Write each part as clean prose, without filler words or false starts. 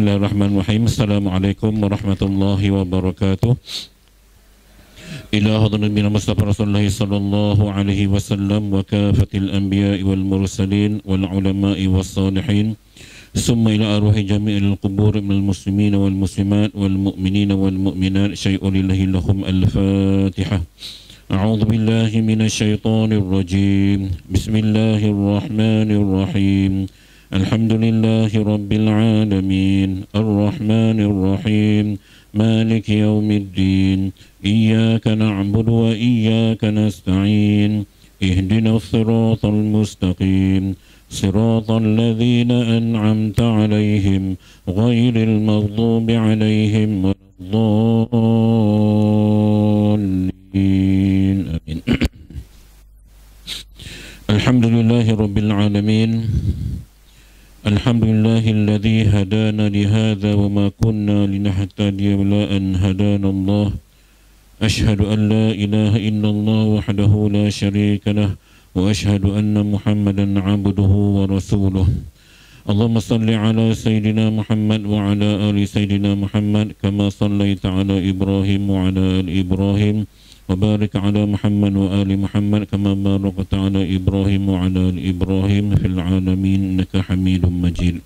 Bismillahirrahmanirrahim. Assalamualaikum warahmatullahi wabarakatuh. Ila hadratin min Mustafa Rasulullah sallallahu alaihi wasallam wa kafatil anbiya'i wal mursalin wal ulama'i was salihin. Summa ila arwahi jami'il qubur minal muslimin wal muslimat wal mu'minin wal mu'minat syai'un lillahi lahum al-Fatihah. A'udzu billahi minasy syaithanir rajim. Bismillahirrahmanirrahim. Alhamdulillahi rabbil alamin. Ar-Rahmanir Rahim. مالك يوم الدين إياك نعبد وإياك نستعين اهدنا الصراط المستقيم صراط الذين أنعمت عليهم غير المغضوب عليهم ولا الضالين آمين. الحمد لله رب العالمين. Alhamdulillahilladzi hadana lihadza wa ma kunna linahtadiya laula an hadana Allah. Asyhadu an la ilaha illallah wahdahu la syarika lah wa asyhadu anna Muhammadan 'abduhu wa rasuluh. Allahumma shalli ala sayidina Muhammad wa ala ali sayidina Muhammad kama shallaita ala Ibrahim wa ala ali Ibrahim wa barik ala Muhammad wa ali Muhammad kama barakta ala Ibrahim wa ala ali Ibrahim fil alamin innaka Hamidum Majid.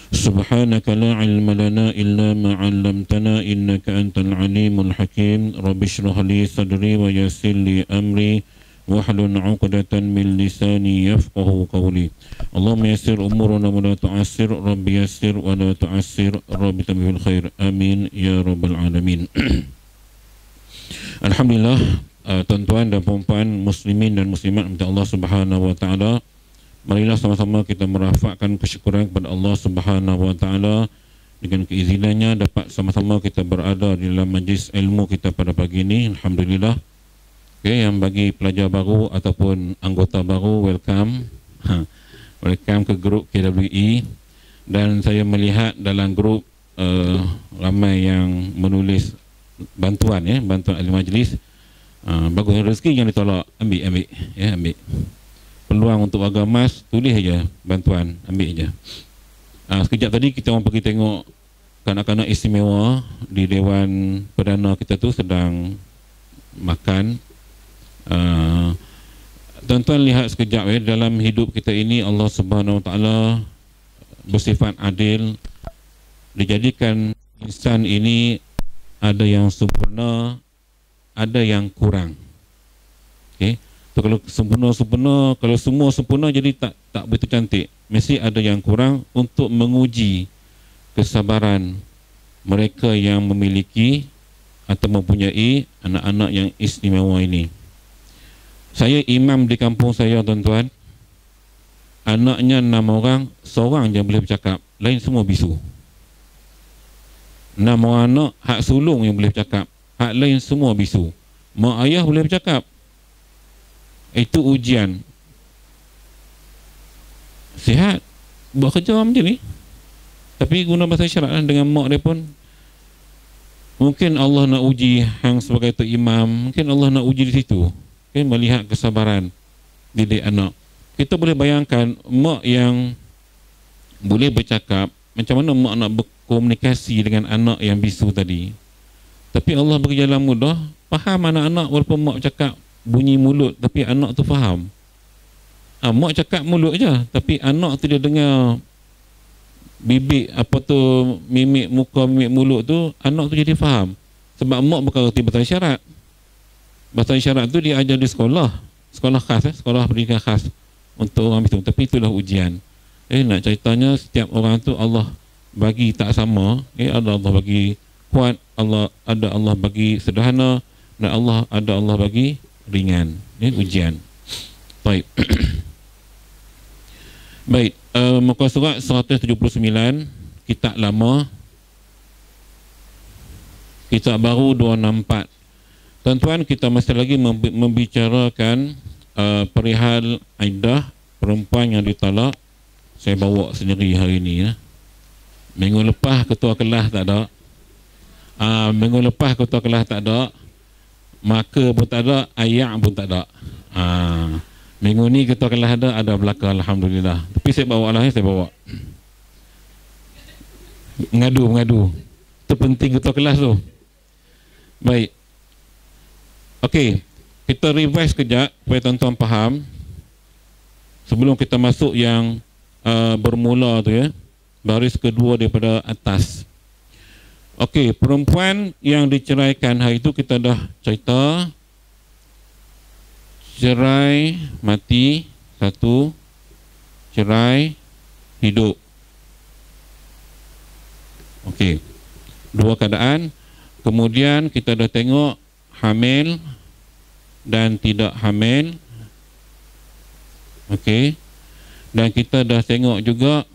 Subhanaka la ilma lana illa ma 'allamtana innaka antal alimul hakim. Rabbi shrah li sadri wa yassir li amri wahlul 'uqdatan min lisani yafqahu qawli. Allahumma yassir umurana wa la tu'assir. Rabbi yassir wa la tu'assir. Rabbi tamimil khair. Amin ya rabbal alamin. Alhamdulillah, tuan-tuan dan puan-puan muslimin dan muslimat minta Allah Subhanahu wa taala, marilah sama-sama kita merafakkan kesyukuran kepada Allah Subhanahu wa taala dengan keizinannya dapat sama-sama kita berada di dalam majlis ilmu kita pada pagi ini. Alhamdulillah. Okay, yang bagi pelajar baru ataupun anggota baru, welcome. Welcome ke grup KWE. Dan saya melihat dalam grup ramai yang menulis bantuan, bantuan ahli majlis. Bagus, rezeki yang ditolak, ambil peluang untuk warga emas, tulis aja bantuan, ambil aja. Sekejap tadi kita orang pergi tengok kanak-kanak istimewa di Dewan Perdana kita tu sedang makan. Tuan-tuan lihat sekejap, dalam hidup kita ini Allah Subhanahu wa taala bersifat adil. Dijadikan insan ini ada yang sempurna, ada yang kurang. Okey. So, kalau sempurna, kalau semua sempurna jadi tak begitu cantik. Mesti ada yang kurang untuk menguji kesabaran mereka yang memiliki atau mempunyai anak-anak yang istimewa ini. Saya imam di kampung saya, tuan-tuan. Anaknya 6 orang, seorang je boleh bercakap, lain semua bisu. 6 orang anak, hak sulung yang boleh bercakap, hak lain semua bisu. Mak ayah boleh bercakap. Itu ujian. Sihat buat kerja macam ni, tapi guna bahasa isyarat dengan mak dia pun. Mungkin Allah nak uji hang sebagai tu imam, mungkin Allah nak uji di situ, melihat kesabaran didik anak. Kita boleh bayangkan mak yang boleh bercakap, macam mana mak nak berkomunikasi dengan anak yang bisu tadi. Tapi Allah bagi jalan mudah, faham anak-anak walaupun mak cakap bunyi mulut, tapi anak tu faham. Mak cakap mulut je, tapi anak tu dia dengar bibik apa tu, mimik muka, mimik mulut tu, anak tu jadi faham. Sebab mak bukan reti bahasa isyarat. Bahasa isyarat tu dia ajar di sekolah khas, sekolah pendidikan khas untuk orang bisu. Tapi itulah ujian. Nak ceritanya setiap orang tu Allah bagi tak sama. Ada Allah bagi kuat, ada Allah bagi sederhana, dan ada Allah bagi ringan. Ujian. Baik. Baik, muka surat 179, kitab lama, kitab baru 264. Tuan-tuan, kita masih lagi membicarakan perihal iddah perempuan yang ditalak. Saya bawa sendiri hari ini. Minggu lepas ketua kelas tak ada. Minggu lepas ketua kelas tak ada. Maka pun tak ada, ayak pun tak ada. Minggu ni ketua kelas ada belakang, alhamdulillah. Tapi saya bawa lah, saya bawa. Mengadu. Itu penting ketua kelas tu. Baik. Okey, kita revise kejap supaya tuan-tuan faham. Sebelum kita masuk yang bermula tu ya. Baris kedua daripada atas. Okey, perempuan yang diceraikan hari itu kita dah cerita. Cerai mati satu, cerai hidup. Okey, dua keadaan. Kemudian kita dah tengok hamil dan tidak hamil. Okey, dan kita dah tengok juga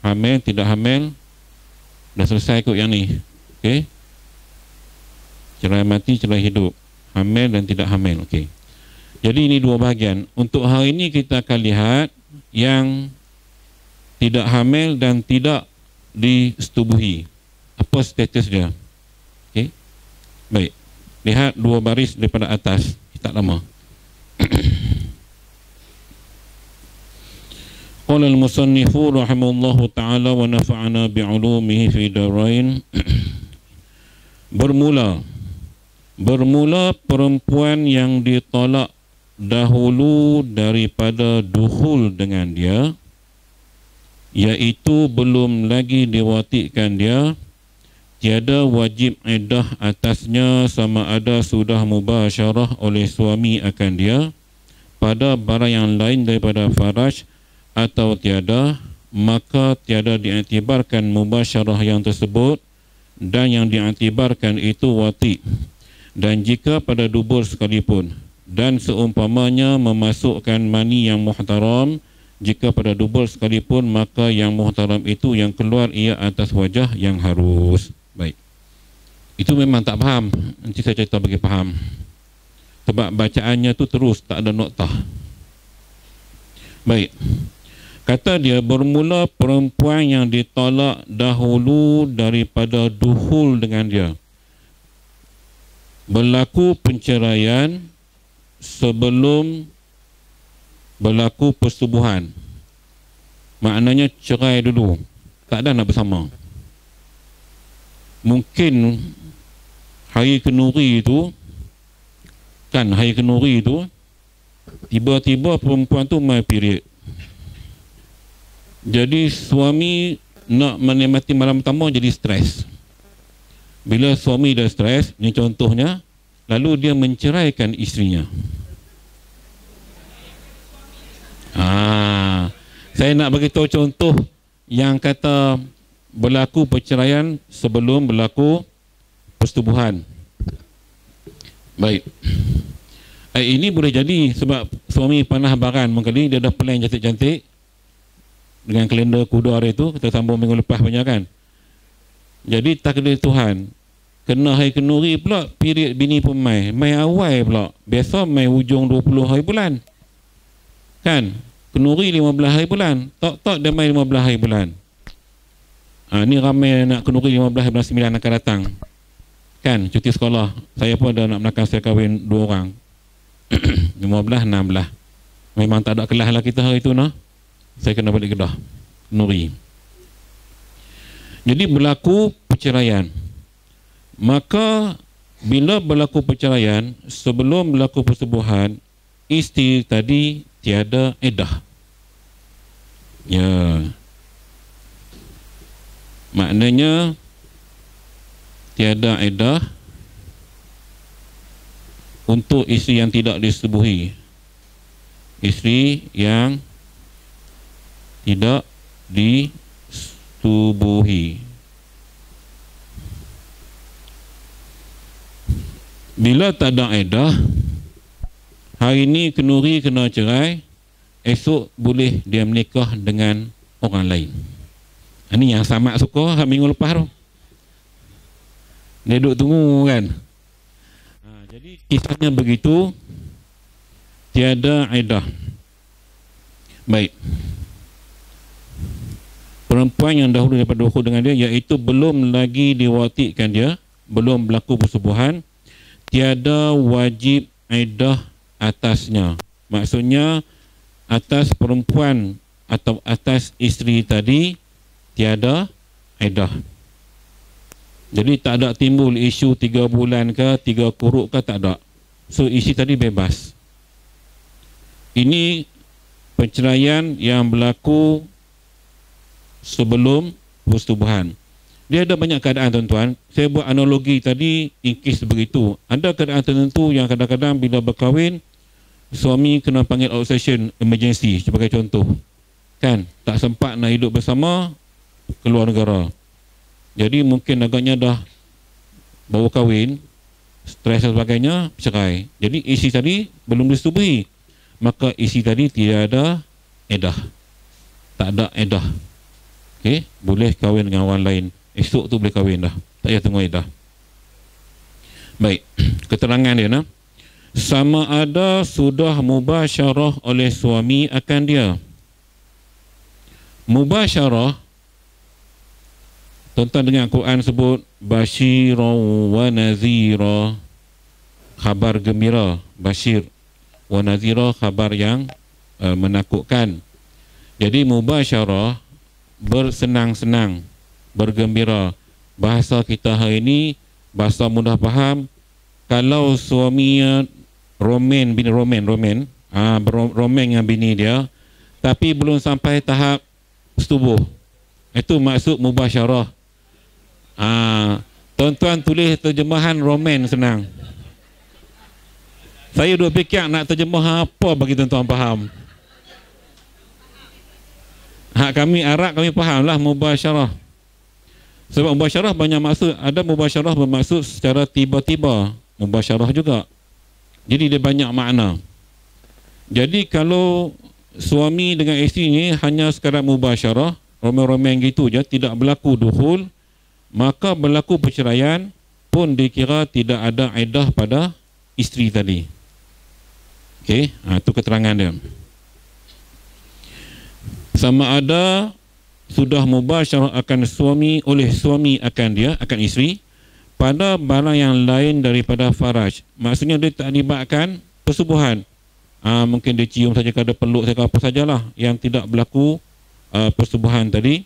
hamil, tidak hamil. Dah selesai kot yang ni. Okey, cerai mati, cerai hidup, hamil dan tidak hamil. Okey, jadi ini dua bahagian. Untuk hari ini kita akan lihat yang tidak hamil dan tidak disetubuhi. Apa status dia? Okey, baik. Lihat dua baris daripada atas. Tak lama. Qala al-musannifu rahimahullahu ta'ala wa nafa'ana bi'ulumihi fi darain. Bermula perempuan yang ditolak dahulu daripada dukhul dengan dia, iaitu belum lagi diwatikan dia, tiada wajib iddah atasnya sama ada sudah mubasyarah oleh suami akan dia pada barang yang lain daripada faraj atau tiada, maka tiada diiktibarkan mubasyarah yang tersebut, dan yang diiktibarkan itu wati. Dan jika pada dubur sekalipun, dan seumpamanya memasukkan mani yang muhtaram, jika pada dubur sekalipun, maka yang muhtaram itu yang keluar ia atas wajah yang harus. Baik. Itu memang tak faham. Nanti saya cerita bagi faham. Sebab bacaannya tu terus, tak ada noktah. Baik. Kata dia, bermula perempuan yang ditolak dahulu daripada dukhul dengan dia. Berlaku penceraian sebelum berlaku persetubuhan. Maknanya cerai dulu, tak ada nak bersama. Mungkin hari kenduri itu, kan hari kenduri itu, tiba-tiba perempuan tu my period. Jadi suami nak menikmati malam pertama jadi stres. Bila suami dah stres, ni contohnya, lalu dia menceraikan isterinya. Saya nak bagi tahu contoh yang kata berlaku perceraian sebelum berlaku persetubuhan. Baik. Ini boleh jadi sebab suami panah baran mengkali dia dah plan cantik-cantik dengan kalender kuda hari itu, kita sambung minggu lepas banyak kan. Jadi takdir Tuhan, kena hari kenduri pula, period bini pun mai awal pula. Biasa mai hujung 20 hari bulan kan, kenduri 15 hari bulan, tak dia mai 15 hari bulan. Ni ramai nak kenduri 15 bulan 9 akan datang kan, cuti sekolah. Saya pun ada nak belakang saya kahwin 2 orang. 15, 16 memang tak ada kelas lah kita hari tu nah. Saya kena balik Kedah, kenduri. Jadi berlaku perceraian. Maka bila berlaku perceraian sebelum berlaku persetubuhan, isteri tadi tiada iddah. Ya. Maknanya tiada iddah untuk isteri yang tidak disetubuhi. Isteri yang tidak disetubuhi. Bila tak ada iddah, hari ni kenduri kena cerai, esok boleh dia menikah dengan orang lain. Ini yang Samad suka minggu lepas tu. Dia duduk tunggu kan. Jadi kisahnya begitu, tiada iddah. Baik. Perempuan yang dahulu daripada dukhul dengan dia, iaitu belum lagi diwatikan dia, belum berlaku persetubuhan, tiada wajib iddah atasnya. Maksudnya atas perempuan atau atas isteri tadi tiada iddah. Jadi tak ada timbul isu 3 bulan ke 3 kuruk ke, tak ada. So isi tadi bebas. Ini perceraian yang berlaku sebelum persetubuhan. Dia ada banyak keadaan, tuan-tuan. Saya buat analogi tadi in case begitu. Ada keadaan tertentu yang kadang-kadang bila berkahwin, suami kena panggil out session emergency sebagai contoh. Kan, tak sempat nak hidup bersama, keluar negara. Jadi mungkin agaknya dah baru kahwin, stres dan sebagainya, cerai. Jadi isi tadi belum disetubuhi, maka isi tadi tidak ada iddah. Tak ada iddah. Okey, boleh kahwin dengan orang lain. Esok tu boleh kahwin dah. Tak payah tunggu iddah. Baik, keterangan dia nah. Sama ada sudah mubasyarah oleh suami akan dia. Mubasyarah, tuan-tuan dengan Quran sebut basyira wa nazira, khabar gembira. Basyir wa nazira, khabar yang menakutkan. Jadi mubasyarah, bersenang-senang, bergembira. Bahasa kita hari ini bahasa mudah faham. Kalau suaminya romen dengan bini dia, tapi belum sampai tahap setubuh, itu maksud mubasyarah. Tuan-tuan tulis terjemahan romen senang. Saya duk fikir nak terjemah apa bagi tuan-tuan faham. Kami Arab kami fahamlah mubasyarah. Sebab mubasyarah banyak maksud. Ada mubasyarah bermaksud secara tiba-tiba, mubasyarah juga. Jadi dia banyak makna. Jadi kalau suami dengan isteri ni hanya sekadar mubasyarah, romen-romen gitu je, tidak berlaku dukhul, maka berlaku perceraian pun dikira tidak ada iddah pada isteri tadi. Okey, itu keterangan dia. Sama ada sudah mubasyarah akan suami oleh suami akan dia, akan isteri, pada barang yang lain daripada faraj. Maksudnya dia tak libatkan persubuhan. Mungkin dia cium saja, kada peluk saja, apa sajalah yang tidak berlaku persubuhan tadi.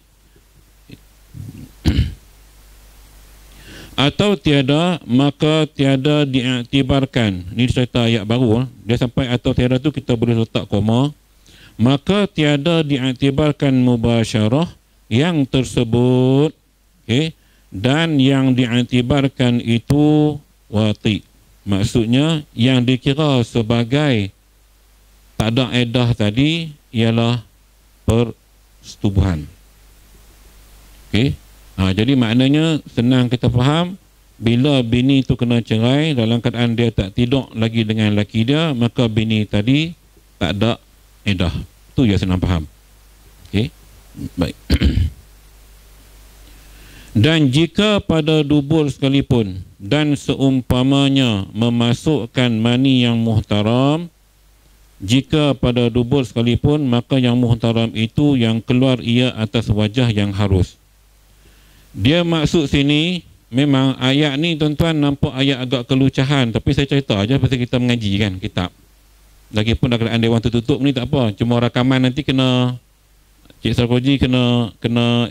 Atau tiada, maka tiada diiktibarkan. Ini cerita ayat baru. Dia sampai atau tiada tu kita boleh letak koma. Maka tiada diiktibarkan mubasyarah yang tersebut, okay, dan yang diiktibarkan itu wati. Maksudnya yang dikira sebagai tak ada iddah tadi ialah persetubuhan. Okey. Jadi maknanya senang kita faham, bila bini itu kena cerai dalam keadaan dia tak tidur lagi dengan laki dia, maka bini tadi tak ada iddah. Itu ya senang faham. Okey. Baik. Dan jika pada dubur sekalipun dan seumpamanya memasukkan mani yang muhtaram, jika pada dubur sekalipun, maka yang muhtaram itu yang keluar ia atas wajah yang harus. Dia maksud sini, memang ayat ni tuan-tuan nampak ayat agak kelucahan, tapi saya cerita aja pasal kita mengaji kan kitab. Lagipun dah keadaan dewan tertutup ni tak apa, cuma rakaman nanti kena Cik Sarkoji kena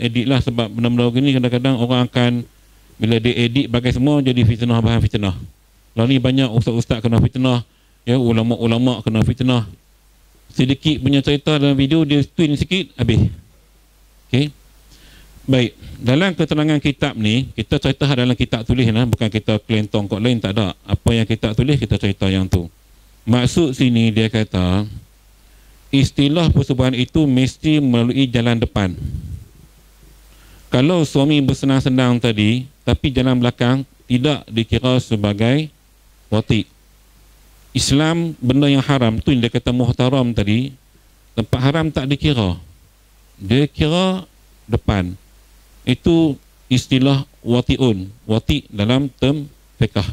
edit lah, sebab benda-benda begini kadang-kadang orang akan bila dia edit bagai semua jadi fitnah, bahan fitnah. Lalu ni banyak ustaz-ustaz kena fitnah, ya, ulama-ulama kena fitnah. Sedikit punya cerita dalam video dia twin sikit habis. Okey. Baik, dalam keterangan kitab ni kita cerita dalam kitab tulis lah, bukan kita kelentong kot lain, tak ada. Apa yang kita tulis kita cerita yang tu. Maksud sini dia kata istilah persetubuhan itu mesti melalui jalan depan. Kalau suami bersenang-senang tadi, tapi jalan belakang tidak dikira sebagai wati. Islam benda yang haram tu yang dia kata muhtaram tadi, tempat haram tak dikira. Dia kira depan. Itu istilah wati'un. Wati dalam term fiqh.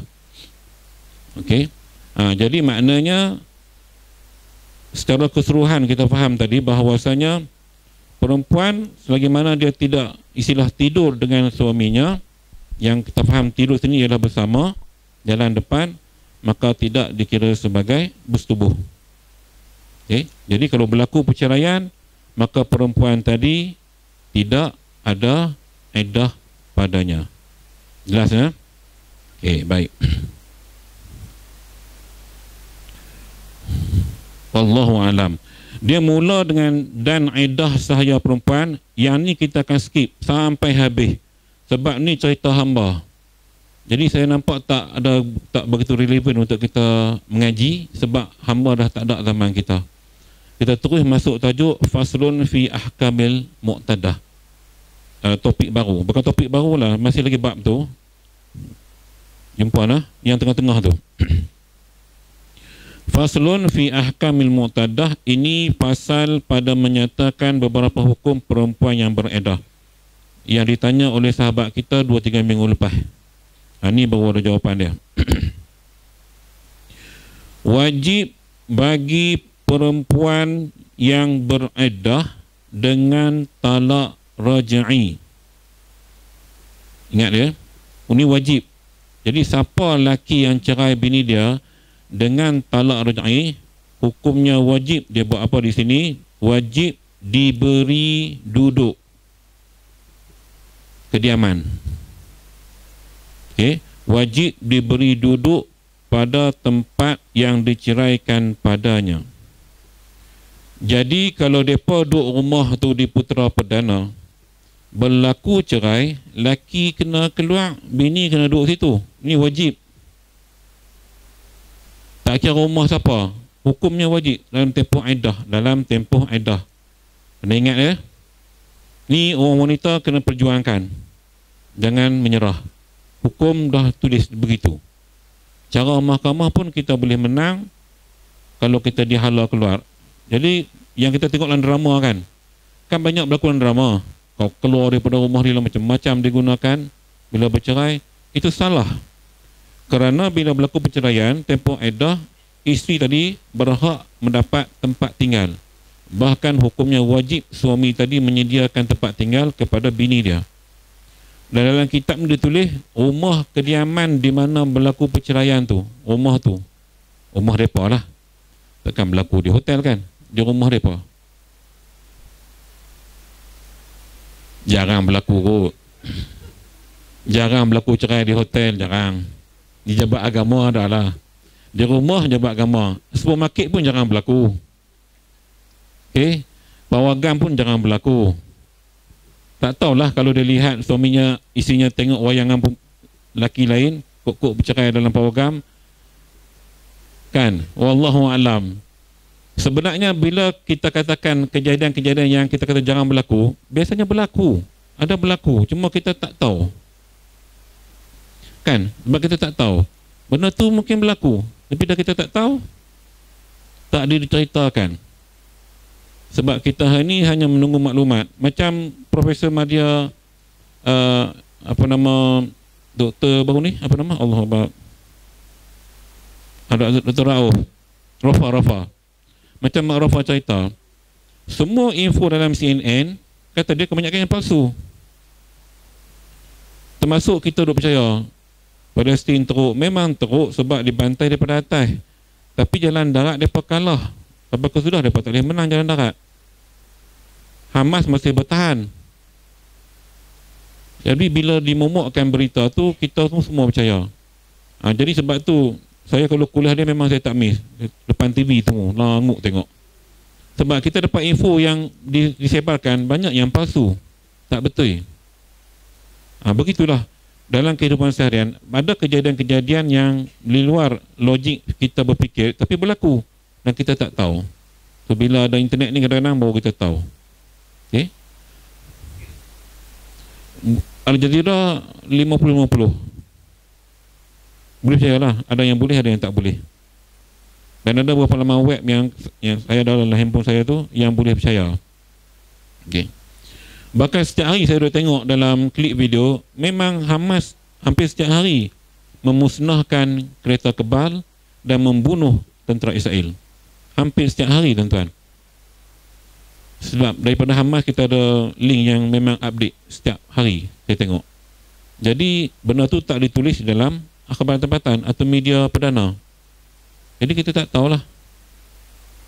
Okey. Jadi maknanya secara keseluruhan kita faham tadi bahawasanya perempuan selagi mana dia tidak istilah tidur dengan suaminya, yang kita faham tidur sini ialah bersama jalan depan, maka tidak dikira sebagai bersetubuh. Okay? Jadi kalau berlaku perceraian, maka perempuan tadi tidak ada iddah padanya. Jelas ya? Okey, baik. Wallahu alam. Dia mula dengan dan iddah sahaya perempuan, yang ni kita akan skip sampai habis. Sebab ni cerita hamba. Jadi saya nampak tak begitu relevan untuk kita mengaji sebab hamba dah tak ada zaman kita. Kita terus masuk tajuk faslun fi ahkamil muqtadah. Topik baru. Bukan topik baru lah, masih lagi bab tu. Jumpa lah yang tengah-tengah tu. Faslun fi ahkamil muqtadah, ini pasal pada menyatakan beberapa hukum perempuan yang beredah yang ditanya oleh sahabat kita 2-3 minggu lepas. Ini baru ada jawapan dia. Wajib bagi perempuan yang beredah dengan talak raj'i. Ingat dia, ini wajib. Jadi siapa lelaki yang cerai bini dia dengan talak raj'i, hukumnya wajib. Dia buat apa di sini? Wajib diberi duduk kediaman. Okay. Wajib diberi duduk pada tempat yang diceraikan padanya. Jadi kalau mereka duduk rumah tu di Putera Perdana, berlaku cerai, laki kena keluar, bini kena duduk situ. Ini wajib. Tak kira rumah siapa, hukumnya wajib dalam tempoh iddah. Dalam tempoh iddah. Kena ingat ya. Ni orang wanita kena perjuangkan. Jangan menyerah. Hukum dah tulis begitu. Cara mahkamah pun kita boleh menang kalau kita dihala keluar. Jadi yang kita tengok dalam drama kan banyak berlaku dalam drama. Kau keluar daripada rumah dia macam-macam digunakan. Bila bercerai, itu salah. Kerana bila berlaku perceraian, tempoh iddah, isteri tadi berhak mendapat tempat tinggal. Bahkan hukumnya wajib suami tadi menyediakan tempat tinggal kepada bini dia. Dan dalam kitab ni ditulis rumah kediaman di mana berlaku perceraian tu, rumah mereka lah. Takkan berlaku di hotel kan, di rumah mereka. Jarang berlaku kot. Jarang berlaku cerai di hotel, jarang. Di jabat agama ada lah. Di rumah jabat agama. Supermarket pun jarang berlaku. Okay, pawagam pun jarang berlaku. Tak tahulah kalau dia lihat suaminya, isinya tengok wayangan lelaki lain, kok bercerai dalam pawagam. Kan? Wallahu alam. Sebenarnya bila kita katakan kejadian-kejadian yang kita kata jarang berlaku, biasanya berlaku. Ada berlaku, cuma kita tak tahu. Kan? Sebab kita tak tahu. Benda tu mungkin berlaku, tapi dah kita tak tahu, tak diceritakan. Sebab kita hari ni hanya menunggu maklumat. Macam Profesor Madya doktor baru ni, apa nama? Allah Akbar. Ada Dr. Rafa. Macam Mak Rafa cerita, semua info dalam CNN kata dia kebanyakan yang palsu. Termasuk kita duk percaya Palestin teruk. Memang teruk sebab dibantai daripada atas. Tapi jalan darat mereka kalah. Apakah sudah mereka tak boleh menang jalan darat. Hamas masih bertahan. Jadi bila dimomokkan berita tu, kita semua percaya. Jadi sebab tu saya kalau kuliah dia memang saya tak miss. Depan TV tu languk tengok. Sebab kita dapat info yang disebarkan banyak yang palsu, tak betul. Begitulah dalam kehidupan seharian. Ada kejadian-kejadian yang di luar logik kita berfikir tapi berlaku dan kita tak tahu. So bila ada internet ni kadang-kadang baru kita tahu. Okay. Al Jazeera 50-50. Boleh percayalah, ada yang boleh, ada yang tak boleh. Dan ada beberapa laman web yang saya ada dalam handphone saya tu yang boleh percaya. Okay. Bahkan setiap hari saya dah tengok dalam klip video, memang Hamas hampir setiap hari memusnahkan kereta kebal dan membunuh tentera Israel. Hampir setiap hari, tuan-tuan. Sebab daripada Hamas kita ada link yang memang update setiap hari saya tengok. Jadi benda tu tak ditulis dalam akhbar tempatan atau media perdana. Jadi kita tak tahulah.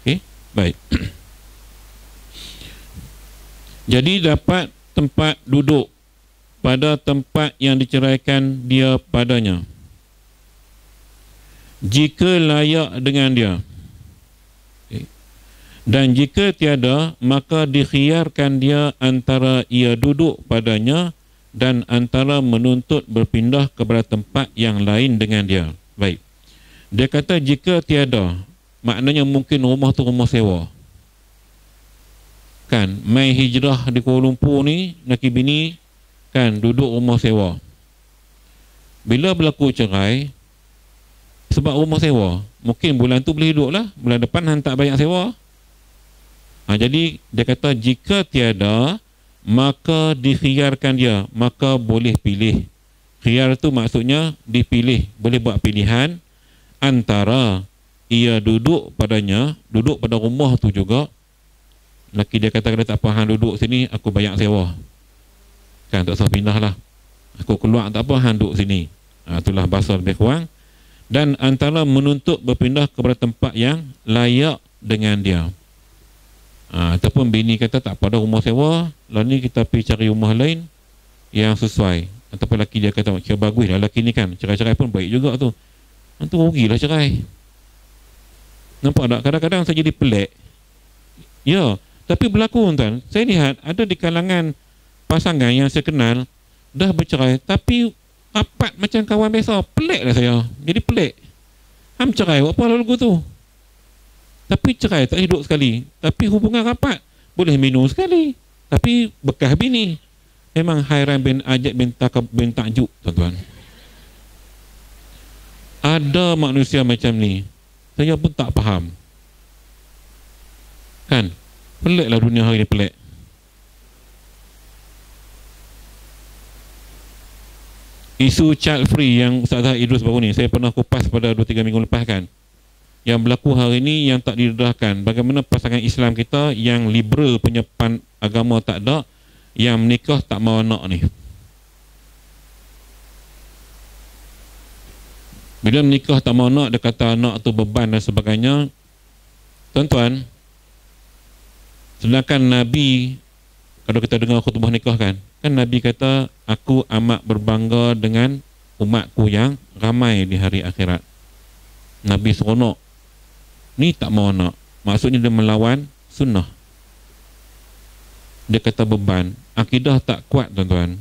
Okey, baik. Jadi dapat tempat duduk pada tempat yang diceraikan dia padanya, jika layak dengan dia. Dan jika tiada, maka dikhiarkan dia antara ia duduk padanya dan antara menuntut berpindah kepada tempat yang lain dengan dia. Baik. Dia kata jika tiada, maknanya mungkin rumah tu rumah sewa. Kan, mai hijrah di Kuala Lumpur ni, laki bini kan duduk rumah sewa. Bila berlaku cerai, sebab rumah sewa, mungkin bulan tu boleh duduk lah, bulan depan hantar bayar sewa. Jadi dia kata jika tiada, maka dikhiarkan dia, maka boleh pilih. Khiyar tu maksudnya dipilih, boleh buat pilihan antara ia duduk padanya, duduk pada rumah tu juga. Laki dia kata tak apa, hang duduk sini, aku bayar sewa. Kan, tak usah pindah lah. Aku keluar tak apa, hang duduk sini. Itulah bahasa lebih kurang. Dan antara menuntut berpindah kepada tempat yang layak dengan dia. Ataupun bini kata tak pada rumah sewa, lalu ni kita pergi cari rumah lain yang sesuai. Ataupun laki dia kata kira bagus lah laki ni kan, cerai-cerai pun baik juga tu. Itu rugilah cerai. Nampak tak? Kadang-kadang saya jadi pelik. Ya, tapi berlaku tuan. Saya lihat ada di kalangan pasangan yang saya kenal dah bercerai, tapi rapat macam kawan biasa. Pelik lah saya. Jadi pelik. Ham cerai, buat apa lagu tu? Tapi cerai tak hidup sekali. Tapi hubungan rapat, boleh minum sekali. Tapi bekas bini. Memang Hairan bin Ajad bin Ta'juk, tuan-tuan. Ada manusia macam ni. Saya pun tak faham. Kan? Peliklah dunia hari ni, pelik. Isu child free yang Ustaz Idrus baru ni, saya pernah kupas pada 2-3 minggu lepas kan. Yang berlaku hari ini yang tak didedahkan. Bagaimana pasangan Islam kita yang liberal punya agama tak ada, yang menikah tak mahu anak ni. Bila menikah tak mahu anak, dia kata anak tu beban dan sebagainya. Tuan-tuan, sedangkan Nabi, kalau kita dengar khutbah nikah kan Nabi kata, aku amat berbangga dengan umatku yang ramai di hari akhirat. Nabi seronok. Ni tak mau anak, maksudnya dia melawan sunnah. Dia kata beban. Akidah tak kuat, tuan-tuan.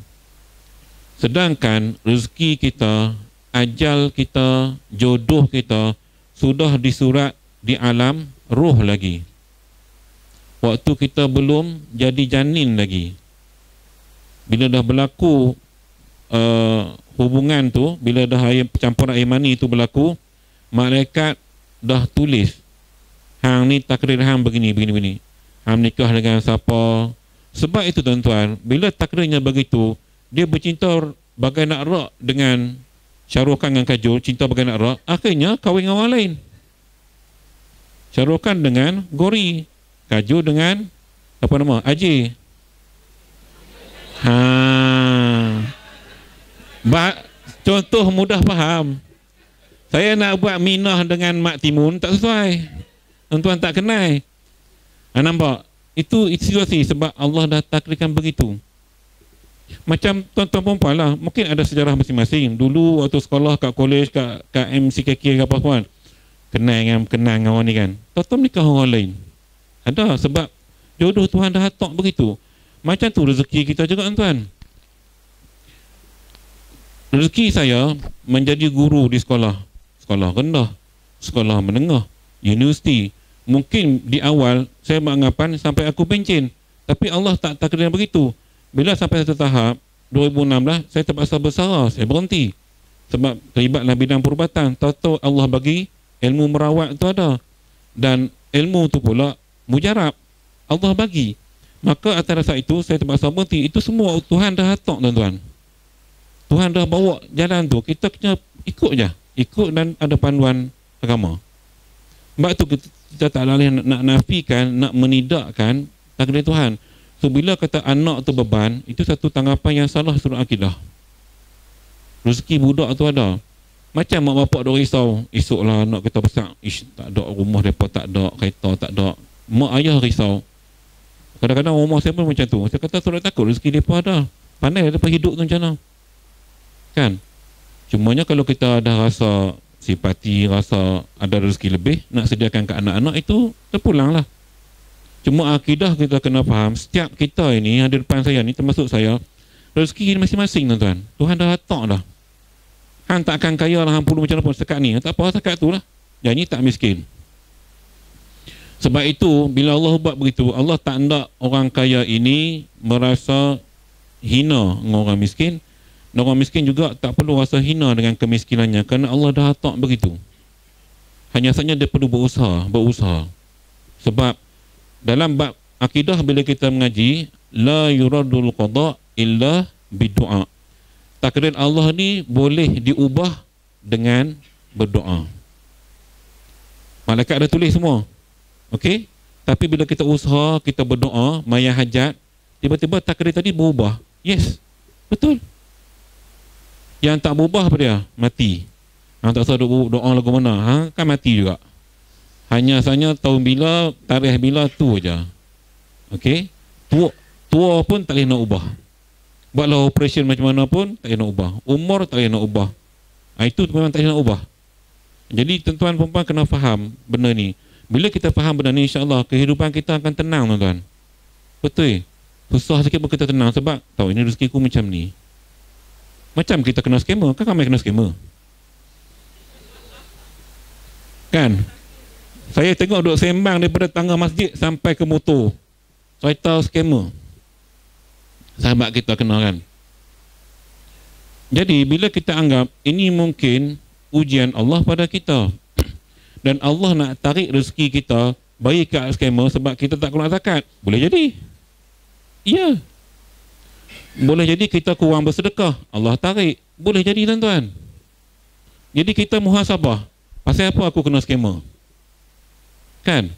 Sedangkan rezeki kita, ajal kita, jodoh kita sudah disurat di alam roh lagi. Waktu kita belum jadi janin lagi. Bila dah berlaku hubungan tu, bila dah campuran air mani tu berlaku, malaikat dah tulis, hang ni takdir hang begini. Hang nikah dengan siapa. Sebab itu tuan-tuan, bila takdirnya begitu, dia bercinta bagai nak rak dengan Shah Rukh Khan dengan Kajol, cinta bagai nak rak, akhirnya kahwin dengan orang lain. Shah Rukh Khan dengan Gori, Kajol dengan apa nama? Ajay. Contoh mudah faham. Saya nak buat Minah dengan Mak Timun, tak sesuai. Tuan-tuan tak kenal. Nampak? Itu situasi sebab Allah dah takdirkan begitu. Macam tuan-tuan perempuan lah, mungkin ada sejarah masing-masing. Dulu waktu sekolah kat kolej, kat MCKK ke apa pun, kenal dengan orang ni kan, tuan-tuan nikah orang lain. Ada sebab jodoh Tuhan dah atok begitu. Macam tu rezeki kita juga, tuan-tuan. Rezeki saya menjadi guru di sekolah rendah, sekolah menengah, universiti. Mungkin di awal saya beranggapan sampai aku pencen, tapi Allah tak takdirkan begitu. Bila sampai satu tahap 2016, saya terpaksa bersara, saya berhenti sebab terlibatlah bidang perubatan. Tahu-tahu Allah bagi ilmu merawat tu ada, dan ilmu tu pula mujarab Allah bagi. Maka atas dasar itu saya terpaksa berhenti. Itu semua Tuhan dah atok, tuan-tuan. Tuhan dah bawa jalan tu, kita kena ikut je, ikut dan ada panduan agama. Sebab tu kita tak boleh nak nafikan, nak menidakkan takdir Tuhan. So bila kata anak tu beban, itu satu tanggapan yang salah surut akidah. Rezeki budak tu ada. Macam mak bapak duk risau, esoklah anak kita besar, tak ada rumah, mereka tak ada kereta, tak ada. Mak ayah risau, Kadang-kadang rumah saya pun macam tu. Saya kata tak takut rezeki mereka ada. Pandai mereka hidup tu macam mana. Kan? Cumanya kalau kita ada rasa simpati, rasa ada rezeki lebih, nak sediakan ke anak-anak, itu terpulanglah. Cuma akidah kita kena faham, setiap kita ini yang ada depan saya ni, termasuk saya, rezeki masing-masing tuan-tuan. Tuhan dah letak dah. Hang tak akan kaya lah, hang perlu macam mana pun sekat ni. Tak apa, sekat tu lah. Yang ni tak miskin. Sebab itu, bila Allah buat begitu, Allah tak nak orang kaya ini merasa hina dengan orang miskin. Dan orang miskin juga tak perlu rasa hina dengan kemiskinannya, kerana Allah dah letak begitu. Hanya saja dia perlu berusaha. Sebab dalam bab akidah bila kita mengaji, la yuradul qada illa bidu'a. Takdir Allah ni boleh diubah dengan berdoa. Malaikat dah tulis semua. Okey? Tapi bila kita usaha, kita berdoa, maya hajat, tiba-tiba takdir tadi berubah. Yes. Betul. Yang tak berubah apa dia? Mati. Hang tak tahu doa lagu mana, kan mati juga. Hanya saja tahun bila, tarikh bila, tu aja. Okey? Tua pun tak boleh nak ubah. Buatlah operation macam mana pun tak boleh nak ubah. Umur tak boleh nak ubah. Itu memang tak boleh nak ubah. Jadi tuan-tuan perempuan kena faham benda ni. Bila kita faham benda ni, insya-Allah kehidupan kita akan tenang tuan-tuan. Betul. Susah sikit pun kita tenang sebab tahu ini rezekiku macam ni. Macam kita kena skema, kan ramai kena skema. Kan? Saya tengok duduk sembang daripada tangga masjid sampai ke motor. Cerita skema. Sahabat kita kena kan. Jadi bila kita anggap ini mungkin ujian Allah pada kita, dan Allah nak tarik rezeki kita bagi ke skema sebab kita tak keluar zakat, boleh jadi. Ya. Boleh jadi kita kurang bersedekah, Allah tarik. Boleh jadi tuan-tuan. Jadi kita muhasabah. Pasal apa aku kena skema? Kan?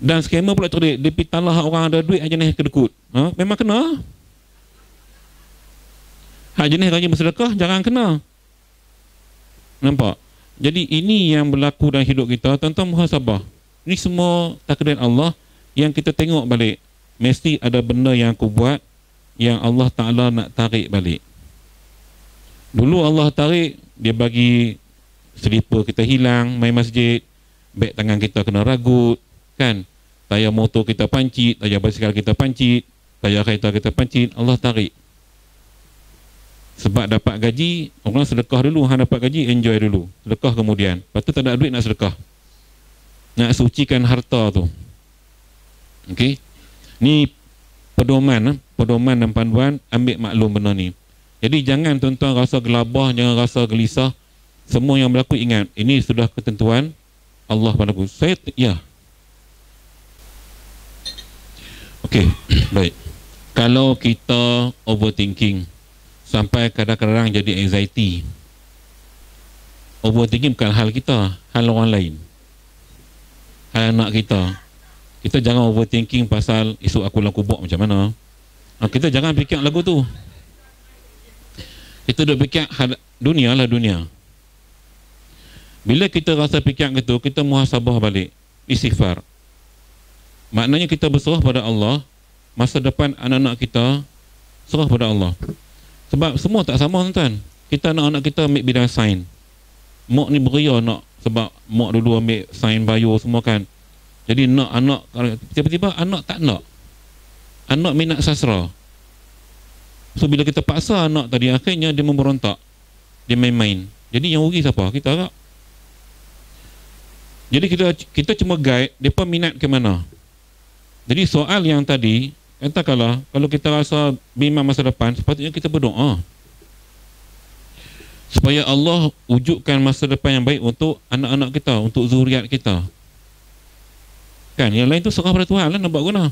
Dan skema pula cerdik. Dia pergi talah orang ada duit hak jenis kedekut. Memang kena. Hak jenis rajin bersedekah jangan kena. Nampak? Jadi ini yang berlaku dalam hidup kita. Tuan-tuan muhasabah. Ini semua takdir Allah yang kita tengok balik. Mesti ada benda yang aku buat yang Allah Ta'ala nak tarik balik. Dulu Allah tarik, dia bagi selipar kita hilang, main masjid, beg tangan kita kena ragut, kan? Tayar motor kita pancit, tayar basikal kita pancit, tayar kereta kita pancit, Allah tarik. Sebab dapat gaji, orang sedekah dulu, hang dapat gaji, enjoy dulu. Sedekah kemudian. Lepas tu tak ada duit nak sedekah. Nak sucikan harta tu. Okey? Ni pedoman dan panduan, ambil maklum benda ni. Jadi jangan tuan-tuan rasa gelabah, jangan rasa gelisah. Semua yang berlaku ingat, ini sudah ketentuan Allah padaku. Saya ya. Okey, baik. Kalau kita overthinking sampai kadang-kadang jadi anxiety. Overthinking bukan hal kita, hal orang lain. Hal anak kita. Kita jangan overthinking pasal esok aku dalam kubur macam mana. Kita jangan fikir lagu tu. Kita duk fikir dunia lah dunia. Bila kita rasa fikir gitu, kita muhasabah balik, istighfar. Maknanya kita berserah pada Allah. Masa depan anak-anak kita serah pada Allah. Sebab semua tak sama tuan-tuan. Kita anak-anak kita ambil bidang sains. Mak ni beria nak, sebab mak dulu ambil sains bio semua kan. Jadi nak anak, tiba-tiba anak tak nak. Anak minat sastra. So bila kita paksa anak tadi, akhirnya dia memberontak. Dia main-main. Jadi yang rugi siapa? Kita agak. Jadi kita cuma guide depa minat ke mana. Jadi soal yang tadi, katakanlah kalau kita rasa bimbang masa depan, sepatutnya kita berdoa supaya Allah wujudkan masa depan yang baik untuk anak-anak kita, untuk zuriat kita. Kan, yang lain tu serah pada Tuhan lah, nak buat guna.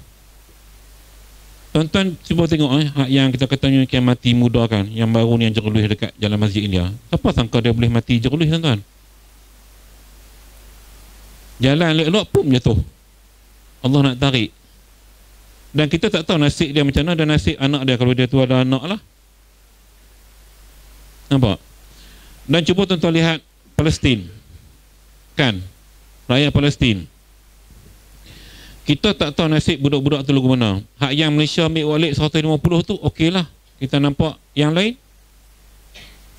Tuan-tuan cuba tengok yang kita katanya yang mati muda kan, yang baru ni yang jerulis dekat jalan Masjid India. Siapa sangka dia boleh mati jerulis tuan-tuan? Jalan elok-elok pun jatuh. Allah nak tarik. Dan kita tak tahu nasib dia macam mana dan nasib anak dia kalau dia tu ada anak lah. Nampak? Dan cuba tuan-tuan lihat Palestin. Kan? Rakyat Palestin. Kita tak tahu nasib budak-budak tu lagu mana. Hak yang Malaysia ambil walik 150 tu okey lah, kita nampak yang lain.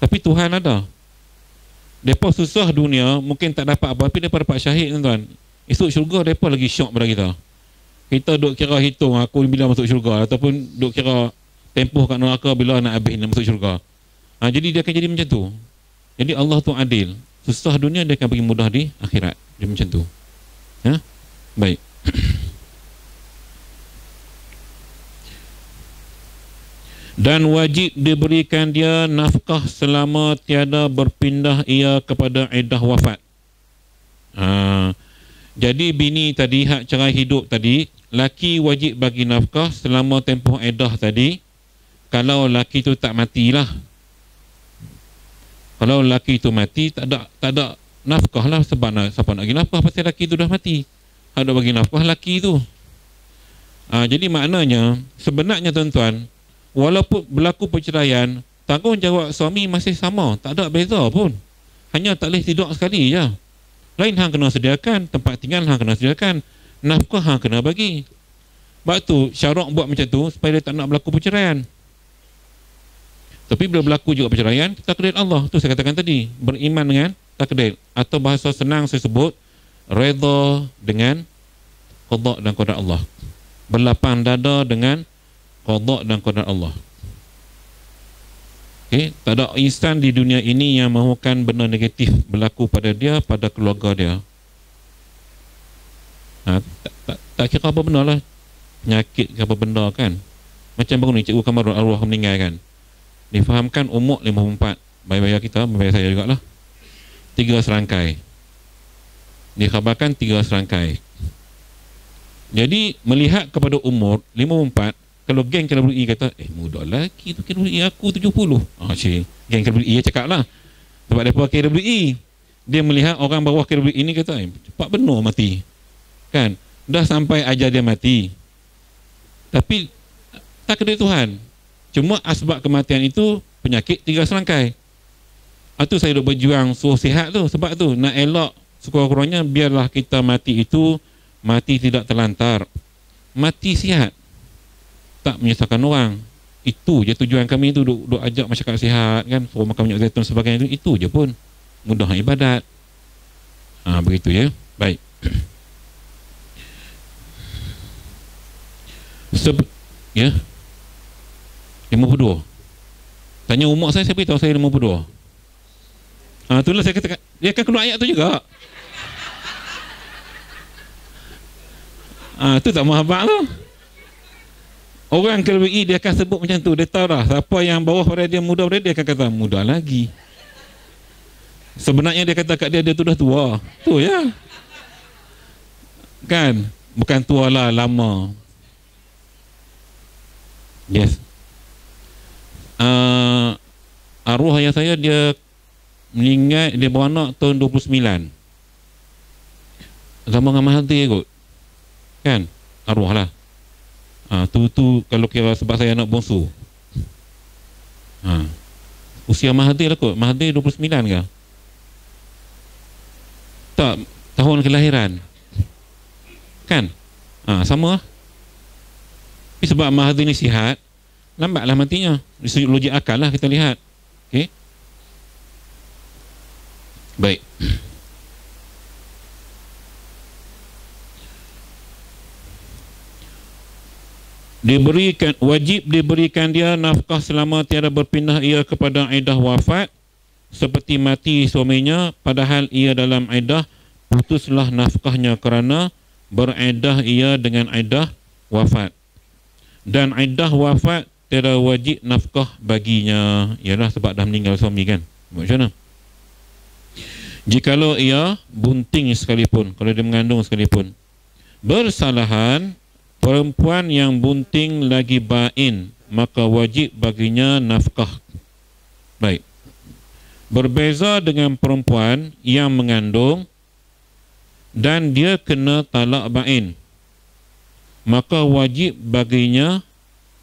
Tapi Tuhan ada. Mereka susah dunia, mungkin tak dapat apa, tapi mereka dapat syahid, tuan-tuan. Esok syurga mereka lagi syok pada kita. Kita duk kira hitung aku bila masuk syurga, ataupun duk kira tempoh kat neraka bila nak habis nak masuk syurga. Jadi dia akan jadi macam tu. Jadi Allah tu adil. Susah dunia dia akan bagi mudah di akhirat. Dia macam tu. Baik. Dan wajib diberikan dia nafkah selama tiada berpindah ia kepada iddah wafat. Jadi bini tadi hak cerai hidup tadi, laki wajib bagi nafkah selama tempoh iddah tadi, kalau laki tu tak matilah. Kalau laki tu mati, tak ada nafkah lah. Sebab siapa nak bagi nafkah pasal laki tu dah mati. Ada bagi nafkah laki tu. Jadi maknanya sebenarnya tuan-tuan, walaupun berlaku perceraian, tanggungjawab suami masih sama, tak ada beza pun. Hanya tak boleh tidur sekali je. Lain hang kena sediakan, tempat tinggal hang kena sediakan, nafkah hang kena bagi. Sebab tu syarak buat macam tu supaya dia tak nak berlaku perceraian. Tapi bila berlaku juga perceraian, takdir Allah. Tu saya katakan tadi, beriman dengan takdir. Atau bahasa senang saya sebut, redha dengan qada dan qadar Allah. Berlapang dada dengan qada dan qadar Allah. Okay? Tak ada insan di dunia ini yang mahukan benda negatif berlaku pada dia, pada keluarga dia. Tak kira apa benda lah, penyakit ke apa benda kan. Macam baru ni Cikgu Kamarul arwah meninggal kan, difahamkan umur 54. Bayar kita, bayar saya jugalah, 3 serangkai. Dikhabarkan 3 serangkai. Jadi melihat kepada umur 54, kalau geng KWI kata, muda lelaki tu KWI, aku 70. Geng KWI cakap lah, sebab dia pakai KWI. Dia melihat orang bawah KWI ni kata, cepat benar mati kan, dah sampai ajar dia mati. Tapi takdir Tuhan, cuma asbab kematian itu penyakit 3 serangkai. Itu saya duk berjuang suruh sihat tu. Sebab tu nak elak sekurang-kurangnya, biarlah kita mati itu mati tidak terlantar, mati sihat, tak menyusahkan orang. Itu je tujuan kami tu, duk ajak masyarakat sihat kan, suruh makan minyak zaitun sebagainya itu je pun, mudah ibadat. Begitu ya. Baik. Ya. 52. Tanya umur saya beritahu saya 52. Itulah saya katakan, dia akan keluar ayat tu juga. Tu tak mahabak tu. Orang KWI dia akan sebut macam tu. Dia tahu dah siapa yang bawah pada dia, muda pada dia akan kata muda lagi. Sebenarnya dia kata kat dia tu dah tua. Tu ya. Kan? Bukan tua lah, lama. Yes. Arwah ayah saya dia meninggal, dia beranak tahun 29. Zaman dengan Mahathir kot. Kan? Arwah lah. Tu kalau kira sebab saya anak bongsu. Usia Mahathir lah kot. Mahathir 29 ke? Tak, tahun kelahiran. Kan? Sama lah. Tapi sebab Mahathir ni sihat, lambatlah matinya. Dari sudut logik akal lah kita lihat. Okey. Baik. Wajib diberikan dia nafkah selama tiada berpindah ia kepada iddah wafat, seperti mati suaminya padahal ia dalam iddah, putuslah nafkahnya kerana beriddah ia dengan iddah wafat. Dan iddah wafat tiada wajib nafkah baginya, ialah sebab dah meninggal suami kan. Macam mana? Jikalau ia bunting sekalipun, kalau dia mengandung sekalipun, bersalahan perempuan yang bunting lagi bain, maka wajib baginya nafkah. Baik. Berbeza dengan perempuan yang mengandung dan dia kena talak bain, maka wajib baginya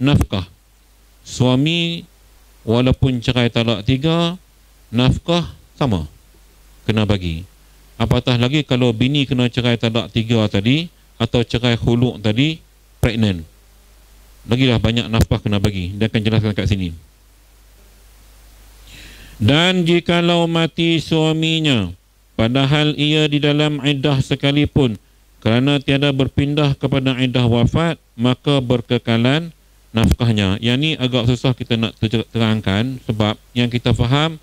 nafkah. Suami walaupun cerai talak 3, nafkah sama, kena bagi. Apatah lagi kalau bini kena cerai talak 3 tadi, atau cerai khuluk tadi pregnant, lagilah banyak nafkah kena bagi. Dia akan jelaskan kat sini. Dan jikalau mati suaminya padahal ia di dalam iddah sekalipun, kerana tiada berpindah kepada iddah wafat, maka berkekalan nafkahnya. Yang ni agak susah kita nak terangkan, sebab yang kita faham,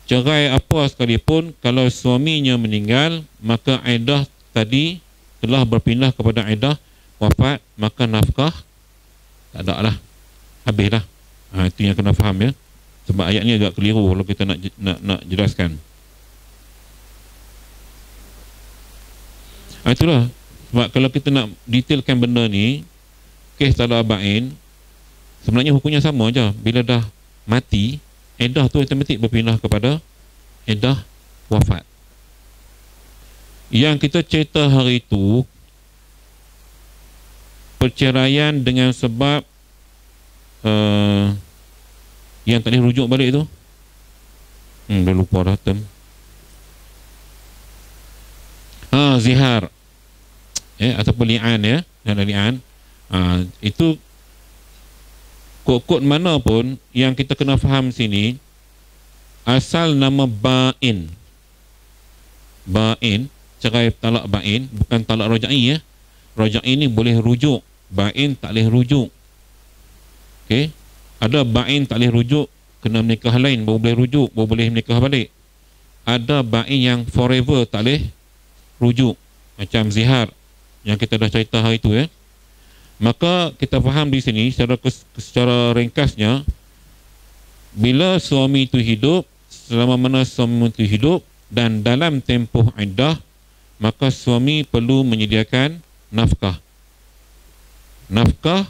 cerai apa sekalipun, kalau suaminya meninggal, maka iddah tadi telah berpindah kepada iddah wafat, maka nafkah tak ada lah, habislah. Itu yang kena faham ya, sebab ayat ni agak keliru kalau kita nak jelaskan. Itulah sebab kalau kita nak detailkan benda ni, kes talak bain sebenarnya hukumnya sama aja. Bila dah mati, iddah tu automatik berpindah kepada iddah wafat. Yang kita cerita hari itu perceraian dengan sebab yang tak boleh rujuk balik tu, dah lupa dah term. Zihar ataupun li'an ya, li'an. Itu kod-kod mana pun yang kita kena faham sini, asal nama ba'in, cerai talak ba'in, bukan talak raja'i ya. Raja'i ni boleh rujuk, ba'in tak boleh rujuk. Okey, ada ba'in tak boleh rujuk, kena menikah lain baru boleh rujuk, baru boleh menikah balik. Ada ba'in yang forever tak boleh rujuk, macam zihar yang kita dah cerita hari itu ya. Maka kita faham di sini secara ringkasnya, bila suami itu hidup, selama mana suami itu hidup dan dalam tempoh iddah, maka suami perlu menyediakan nafkah. Nafkah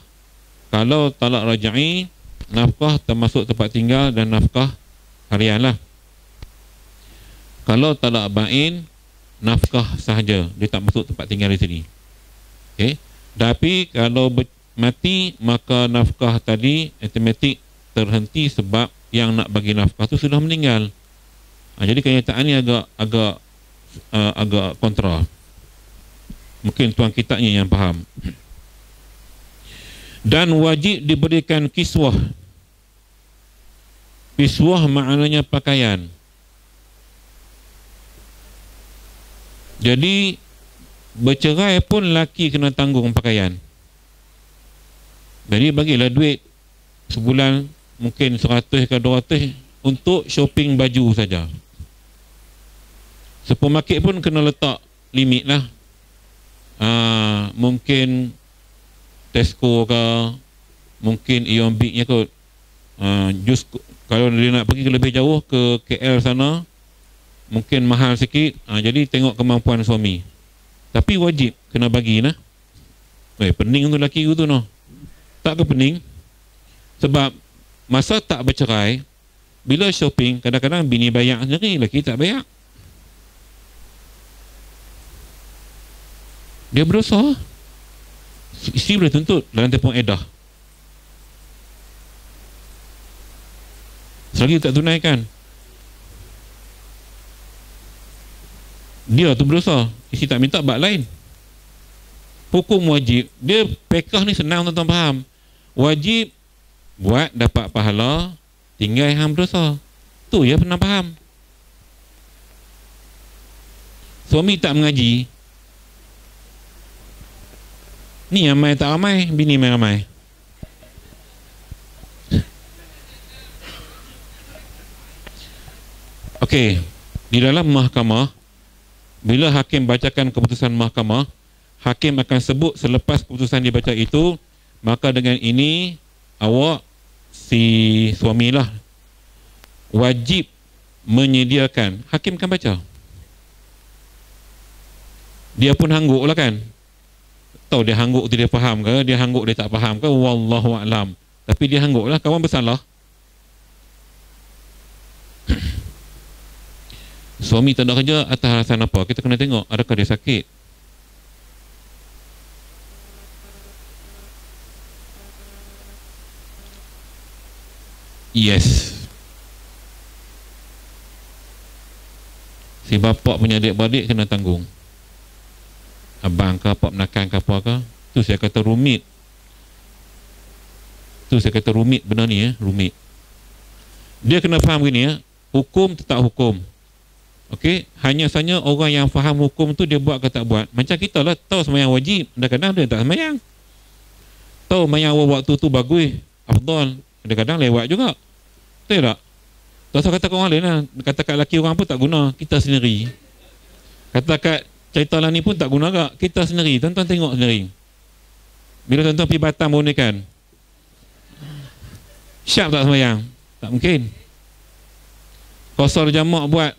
kalau talak raja'i, nafkah termasuk tempat tinggal dan nafkah harian lah. Kalau talak ba'in, nafkah sahaja, dia tak masuk tempat tinggal di sini. Okey. Tapi kalau mati, maka nafkah tadi automatik terhenti sebab yang nak bagi nafkah tu sudah meninggal. Jadi kenyataan ni agak kontra. Mungkin tuan kitabnya yang faham. Dan wajib diberikan kiswah. Kiswah maknanya pakaian. Jadi bercerai pun laki kena tanggung pakaian. Jadi bagilah duit sebulan mungkin 100 ke 200 untuk shopping baju saja. Supermarket pun kena letak limit lah. Mungkin Tesco ke, mungkin Ion Big nya kot. Just kalau dia nak pergi lebih jauh ke KL sana, mungkin mahal sikit. Jadi tengok kemampuan suami. Tapi wajib kena bagi lah. Pening untuk lelaki tu no. Tak ke pening? Sebab masa tak bercerai, bila shopping, kadang-kadang bini bayar sendiri, lelaki tak bayar. Dia berdosa. Isteri boleh tuntut dalam tempoh iddah. Selagi tak tunaikan, dia tu berdosa. Isteri tak minta, bab lain. Hukum wajib. Dia pekah ni senang tuan-tuan faham. Wajib buat dapat pahala, tinggal hang berdosa. Tu ya pernah faham. Suami tak mengaji, ni ramai tak ramai, bini main ramai. Okey, di dalam mahkamah, bila hakim bacakan keputusan mahkamah, hakim akan sebut selepas keputusan dibaca itu, maka dengan ini awak, si suamilah, wajib menyediakan. Hakim akan baca. Dia pun hangguk lah kan. Tahu dia hangguk tu dia faham ke, dia hangguk dia tak faham ke, wallahu a'lam. Tapi dia hangguk lah, kawan bersalah. Suami tak ada kerja atas alasan apa? Kita kena tengok adakah dia sakit. Yes. Si bapak punya adik-beradik kena tanggung. abang ke apa menakan ke apa ke, tu saya kata rumit. Tu saya kata rumit benda ni ya, rumit. Dia kena faham gini ya, hukum tetap hukum. Okey, hanya saja orang yang faham hukum tu dia buat ke tak buat. Macam kita lah, tahu sembahyang wajib, kadang-kadang dia tak sembahyang. Tahu sembahyang waktu tu bagus, afdal, kadang-kadang lewat juga. Betul tak? Tak usah kata kat orang lain lah. Kata kat lelaki orang pun tak guna, kita sendiri. Kata kat cerita lah ni pun tak guna agak, kita sendiri. Tuan-tuan tengok sendiri. Bila tuan-tuan pergi Batam pun ni kan, syak tak sembahyang? Tak mungkin. Qasar jamak buat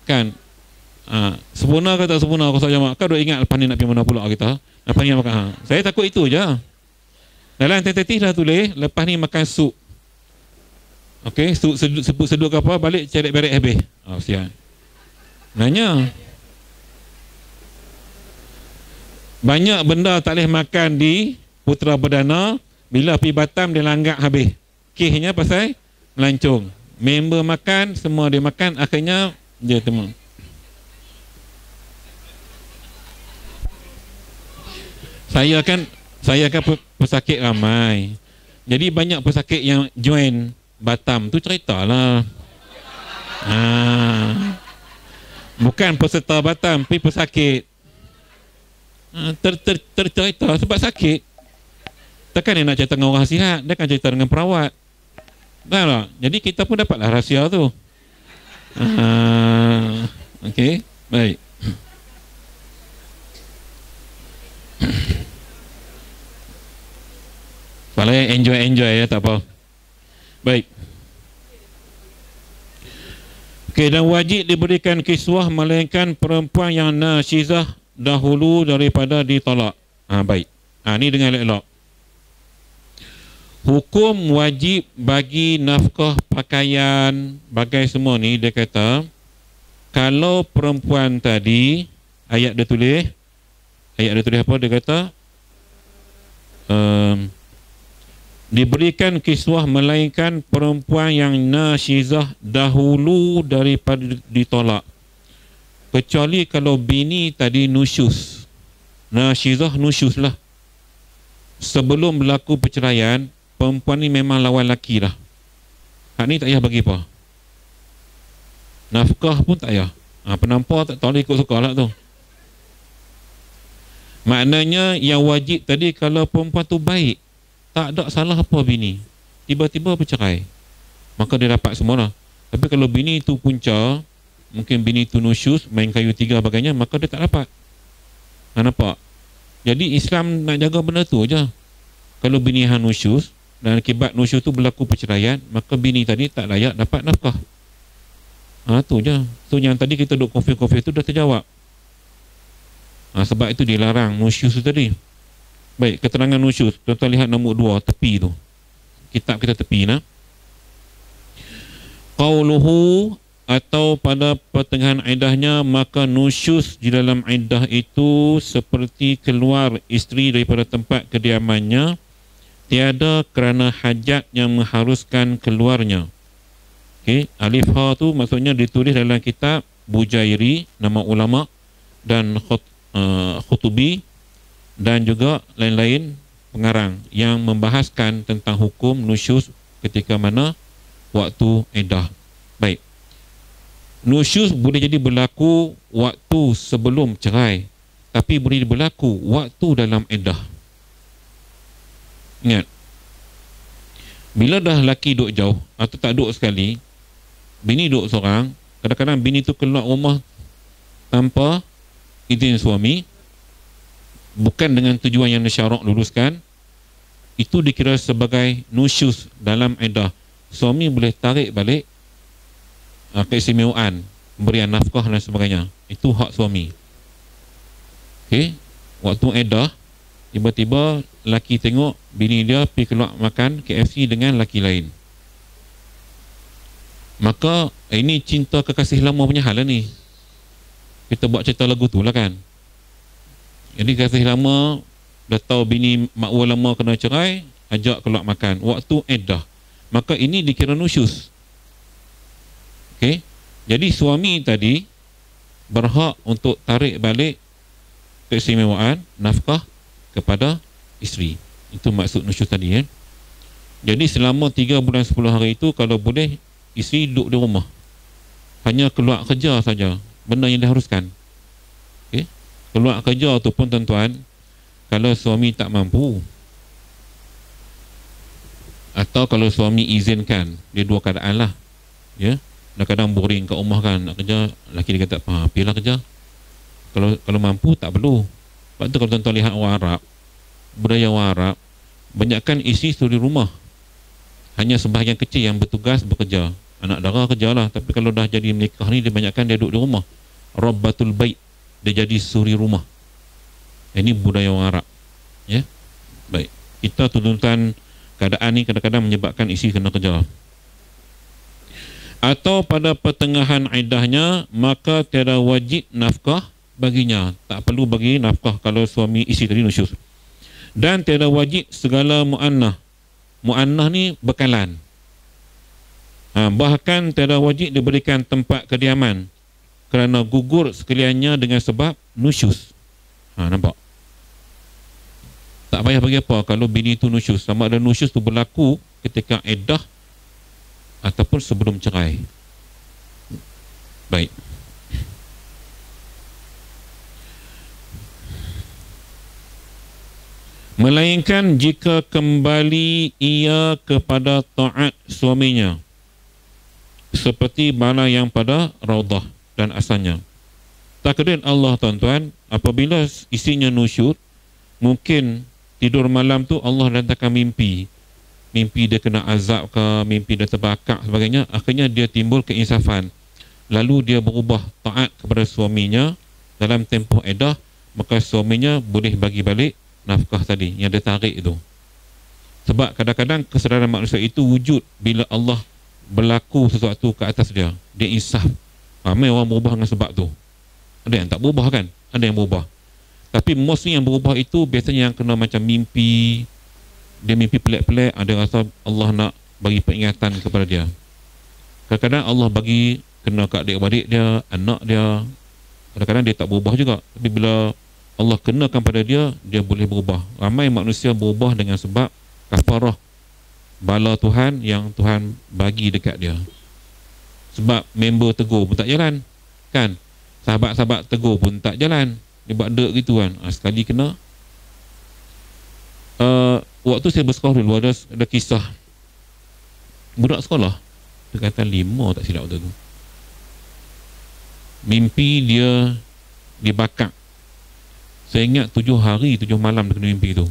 kan, sempurna ke tak sempurna qasar jamak? Kau dah ingat lepas ni nak pergi mana pula kita? Lepas ni makan, saya takut itu je. Dalam tentatif dah tulis lepas ni makan sup. Okey, sup sedut ke apa, balik cari beret habis. Siap. Nanya banyak benda tak boleh makan di Putra Perdana, bila pergi Batam dia langgak habis. Kisnya pasal melancong. Member makan, semua dia makan, akhirnya dia temu. Saya kan pesakit ramai. Jadi banyak pesakit yang join Batam tu ceritalah. Bukan peserta Batam, tapi pesakit. Tercerita sebab sakit. Takkan dia nak cerita dengan orang sihat, dia akan cerita dengan perawat. Tahu tak? Jadi kita pun dapatlah rahsia tu. Okey, baik. Kalau enjoy ya, tak apa. Baik. Okey, dan wajib diberikan kiswah melainkan perempuan yang nasyizah dahulu daripada ditolak. Baik. Ni dengan elok. Hukum wajib bagi nafkah pakaian, bagai semua ni, dia kata kalau perempuan tadi, ayat dia tulis apa, dia kata diberikan kiswah melainkan perempuan yang nasyizah dahulu daripada ditolak, kecuali kalau bini tadi nusyus. Nasyizah nusyus lah, sebelum berlaku perceraian, perempuan ni memang lawan laki lah. Hak ni tak payah bagi apa, nafkah pun tak payah. Penampar tak tahu, ikut suka lah tu. Maknanya yang wajib tadi kalau perempuan tu baik, tak ada salah apa bini, tiba-tiba bercerai, maka dia dapat semua lah. Tapi kalau bini tu punca, mungkin bini tu nusyus, main kayu tiga bagainya, maka dia tak dapat. Nampak? Jadi Islam nak jaga benda tu je. Kalau bini hang nusyus dan akibat nusyus tu berlaku perceraian, maka bini tadi tak layak dapat nafkah. Tu je. So yang tadi kita duk konfir-konfir tu dah terjawab. Sebab itu dilarang nusyus tu tadi. Baik, keterangan nusyus. Tuan-tuan lihat nombor 2 tepi tu. Kitab kita tepi nah. Qauluhu, atau pada pertengahan iddahnya, maka nusyus di dalam iddah itu seperti keluar isteri daripada tempat kediamannya, tiada kerana hajat yang mengharuskan keluarnya. Okey, alif ha tu maksudnya ditulis dalam kitab Bujairi, nama ulama, dan Khutubi, dan juga lain-lain pengarang yang membahaskan tentang hukum nusyus ketika mana waktu iddah. Baik, nusyus boleh jadi berlaku waktu sebelum cerai, tapi boleh berlaku waktu dalam iddah. Ingat, bila dah laki duduk jauh atau tak duduk sekali, bini duduk seorang, kadang-kadang bini tu keluar rumah tanpa izin suami, bukan dengan tujuan yang syarak luluskan, itu dikira sebagai nusyus dalam iddah. Suami boleh tarik balik keistimewaan pemberian nafkah dan sebagainya. Itu hak suami. Okey, waktu iddah, tiba-tiba laki tengok bini dia pergi keluar makan KFC dengan laki lain, maka ini cinta kekasih lama punya hal lah ni. Kita buat cerita lagu tu lah kan. Jadi kasih lama dah tahu bini makwa lama kena cerai, ajak keluar makan waktu iddah, maka ini dikira nusyus. Okey, jadi suami tadi berhak untuk tarik balik keistimewaan nafkah kepada isteri. Itu maksud nusyuz tadi, ya. Jadi selama 3 bulan 10 hari itu, kalau boleh, isteri duduk di rumah, hanya keluar kerja saja, benda yang diharuskan. Okay? Keluar kerja tu pun, tuan-tuan, kalau suami tak mampu, atau kalau suami izinkan, dia dua keadaan lah, ya. Kadang-kadang boring kat rumah kan, nak kerja, lelaki dia kata, pergilah kerja. Kalau mampu, tak perlu. Sebab tu kalau tuan-tuan lihat orang Arab, budaya orang Arab, banyakkan isteri suruh di rumah, hanya sebahagian kecil yang bertugas bekerja. Anak dara kerjalah, tapi kalau dah jadi menikah ni, dia banyakkan dia duduk di rumah. Rabbatul bait, dia jadi suri rumah. Ini budaya orang Arab, ya. Baik, kita tuntutan keadaan ni kadang-kadang menyebabkan isteri kena kerja. Atau pada pertengahan iddahnya, maka tiada wajib nafkah baginya. Tak perlu bagi nafkah kalau suami isteri tadi nusyuz. Dan tiada wajib segala mu'annah. Mu'annah ni bekalan. Bahkan tiada wajib diberikan tempat kediaman kerana gugur sekaliannya dengan sebab nusyuz. Nampak? Tak payah bagi apa kalau bini tu nusyuz. Sama ada nusyuz tu berlaku ketika iddah ataupun sebelum cerai. Baik. Melainkan jika kembali ia kepada taat suaminya, seperti mana yang pada raudah dan asalnya. Takdir Allah, tuan-tuan, apabila isinya nusyud, mungkin tidur malam tu Allah datangkan mimpi dia kena azab ke, mimpi dia terbakar sebagainya, akhirnya dia timbul keinsafan, lalu dia berubah taat kepada suaminya dalam tempoh iddah, maka suaminya boleh bagi balik nafkah tadi yang dia tarik itu. Sebab kadang-kadang kesedaran manusia itu wujud bila Allah berlaku sesuatu ke atas dia, dia insaf. Ramai orang berubah dengan sebab tu. Ada yang tak berubah kan, ada yang berubah. Tapi mostly yang berubah itu biasanya yang kena macam mimpi, dia mimpi pelik-pelik, ada rasa Allah nak bagi peringatan kepada dia. Kadang-kadang Allah bagi kena kat adik-adik dia, anak dia. Kadang-kadang dia tak berubah juga, tapi bila Allah kenakan pada dia, dia boleh berubah. Ramai manusia berubah dengan sebab kafarah, bala Tuhan yang Tuhan bagi dekat dia. Sebab member tegur pun tak jalan, kan? Sahabat-sahabat tegur pun tak jalan, dia buat dek gitu kan. Sekali kena. Waktu saya bersekolah dulu, ada kisah budak sekolah, dia kata 5 tak silap waktu tu, mimpi dia dibakar. Saya ingat 7 hari 7 malam dia kena mimpi tu.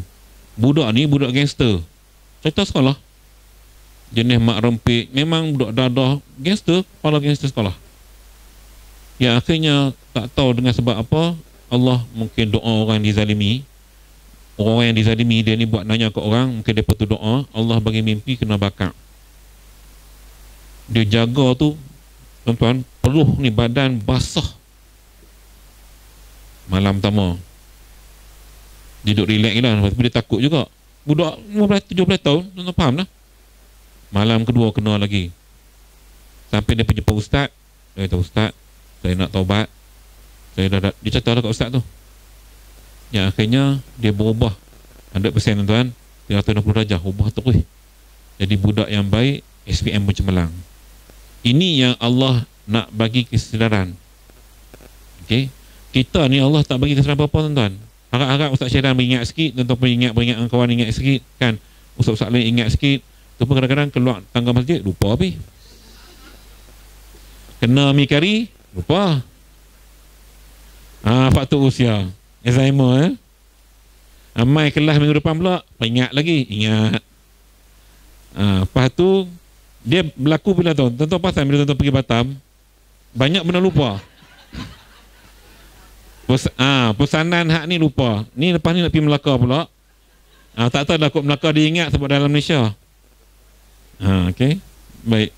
Budak ni budak gangster, cerita sekolah, jenis mak rempik, memang budak dadah, gangster, kepala gangster sekolah. Ya, akhirnya tak tahu dengan sebab apa, Allah mungkin doa orang dizalimi, orang yang dizalimi dia ni buat nanya ke orang, mungkin dia patut doa, Allah bagi mimpi kena bakar. Dia jaga tu, tuan-tuan, peluh ni badan basah. Malam pertama dia duduk relax lah, tapi dia takut juga. Budak 15-17 tahun, tuan-tuan faham lah. Malam kedua kena lagi. Sampai dia pergi jumpa ustaz. Dia kata, ustaz, saya nak taubat. Dia cerita lah kat ustaz tu. Ya, akhirnya dia berubah 100%, tuan-tuan, 360 darjah, ubah terus. Jadi budak yang baik, SPM pun cemerlang. Ini yang Allah nak bagi kesedaran. Okay? Kita ni Allah tak bagi kesedaran apa-apa, tuan-tuan. Harap-harap Ustaz Syaidan beringat sikit, tuan-tuan beringat kawan ingat sikit, kan? Ustaz-ustaz lain ingat sikit. Tu pun kadang-kadang keluar tangga masjid, lupa habis. Kena mi kari, lupa. Faktor usia, Alzheimer. Mai kelas minggu depan pula, ingat lagi, ingat. Lepas tu dia berlaku bila tu, tuan-tuan pasal bila tuan-tuan pergi Batam, banyak benda lupa. Pesanan hak ni lupa. Ni lepas ni nak pergi Melaka pula. Tak tahu dah kot Melaka dia ingat sebab dalam Malaysia. Okey. Baik.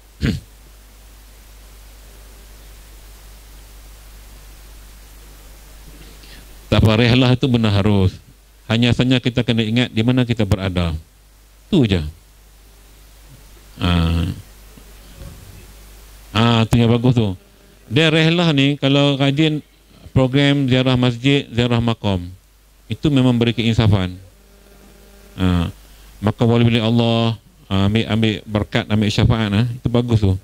Tak apa, rehlah itu benar harus. Hanya saja kita kena ingat di mana kita berada. Tu je. Tu yang bagus tu. Dia rehlah ni kalau rajin program ziarah masjid, ziarah makam. Itu memang beri keinsafan. Maka wali-wali Allah ambil berkat, ambil syafaat, itu bagus tu.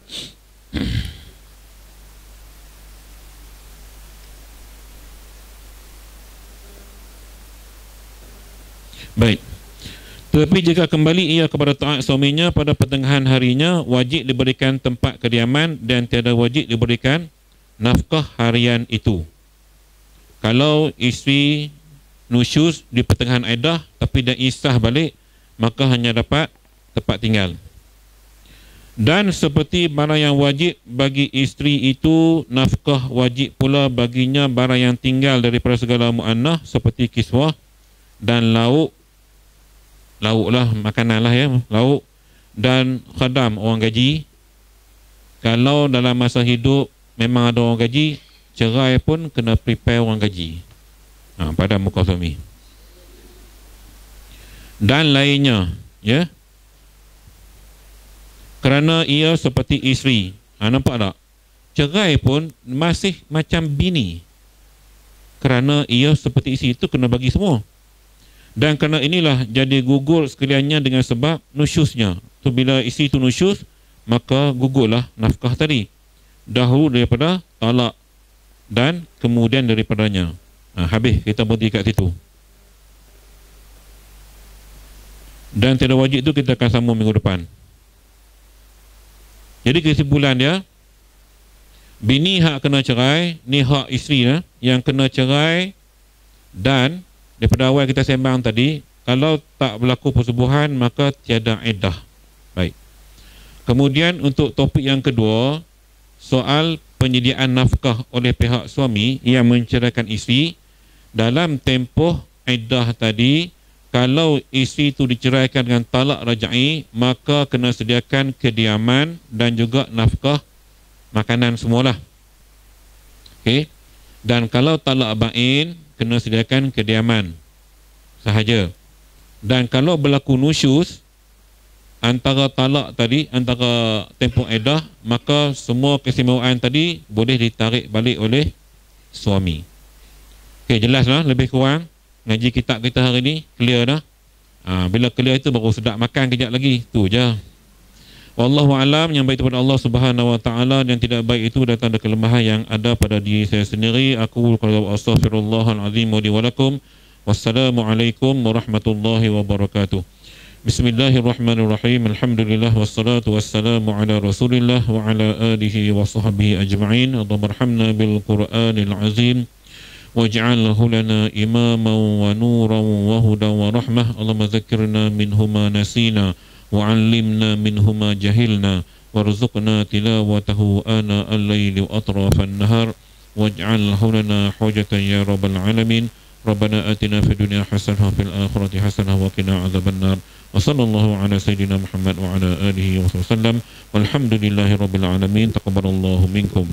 Baik. Tetapi jika kembali ia kepada taat suaminya pada pertengahan harinya, wajib diberikan tempat kediaman dan tiada wajib diberikan nafkah harian itu. Kalau isteri nusyuz di pertengahan iddah tapi dah isah balik, maka hanya dapat tempat tinggal. Dan seperti barang yang wajib bagi isteri itu, nafkah wajib pula baginya barang yang tinggal daripada segala mu'annah seperti kiswah dan lauk lah, makanan lah ya, lauk dan khadam, orang gaji. Kalau dalam masa hidup memang ada orang gaji, cerai pun kena prepare orang gaji pada muka suami. Dan lainnya, ya, kerana ia seperti isteri. Nampak tak? Cerai pun masih macam bini, kerana ia seperti isteri, itu kena bagi semua. Dan kerana inilah jadi gugur sekaliannya dengan sebab nusyusnya. So, bila isteri itu nusyus, maka gugurlah nafkah tadi, dahulu daripada talak dan kemudian daripadanya. Habis, kita berhenti kat situ. Dan tiada wajib itu kita akan sambung minggu depan. Jadi kesimpulan dia, bini hak kena cerai, ni hak isteri yang kena cerai. Dan daripada awal kita sembang tadi, kalau tak berlaku persubuhan maka tiada iddah. Baik. Kemudian untuk topik yang kedua, soal penyediaan nafkah oleh pihak suami yang menceraikan isteri. Dalam tempoh iddah tadi, kalau isteri itu diceraikan dengan talak rajai, maka kena sediakan kediaman dan juga nafkah makanan semualah. Okey. Dan kalau talak bain, kena sediakan kediaman sahaja. Dan kalau berlaku nusyuz antara talak tadi, antara tempoh iddah, maka semua keistimewaan tadi boleh ditarik balik oleh suami. Okey, jelaslah lebih kurang ngaji kitab kita hari ni, clear dah. Bila clear itu baru sedap makan kejap lagi, tu je. Wallahu alam, yang baik itu pada Allah Subhanahu wa taala, dan tidak baik itu datang dari kelemahan yang ada pada diri saya sendiri. Aku qul astaghfirullahal azim wa li wa lakum. Wassalamualaikum warahmatullahi wabarakatuh. Bismillahirrahmanirrahim. Alhamdulillah wassalatu wassalamu ala Rasulillah wa ala alihi wa sahbihi ajma'in. Allahumma arhamna bil Qur'anil azim waj'alhu lana imaman wa nuran wa hudan wa rahmah. Allahumma zakkirna minhuma nasina وعلمنا منهما جهلنا وارزقنا تلاوته آناء الليل وأطراف النهار واجعله لنا حجة يا رب العالمين. ربنا آتنا في الدنيا حسنة وفي الآخرة حسنة وقنا عذاب النار. وصلى الله على سيدنا محمد وعلى آله وصحبه وسلم والحمد لله رب العالمين. تقبل الله منكم.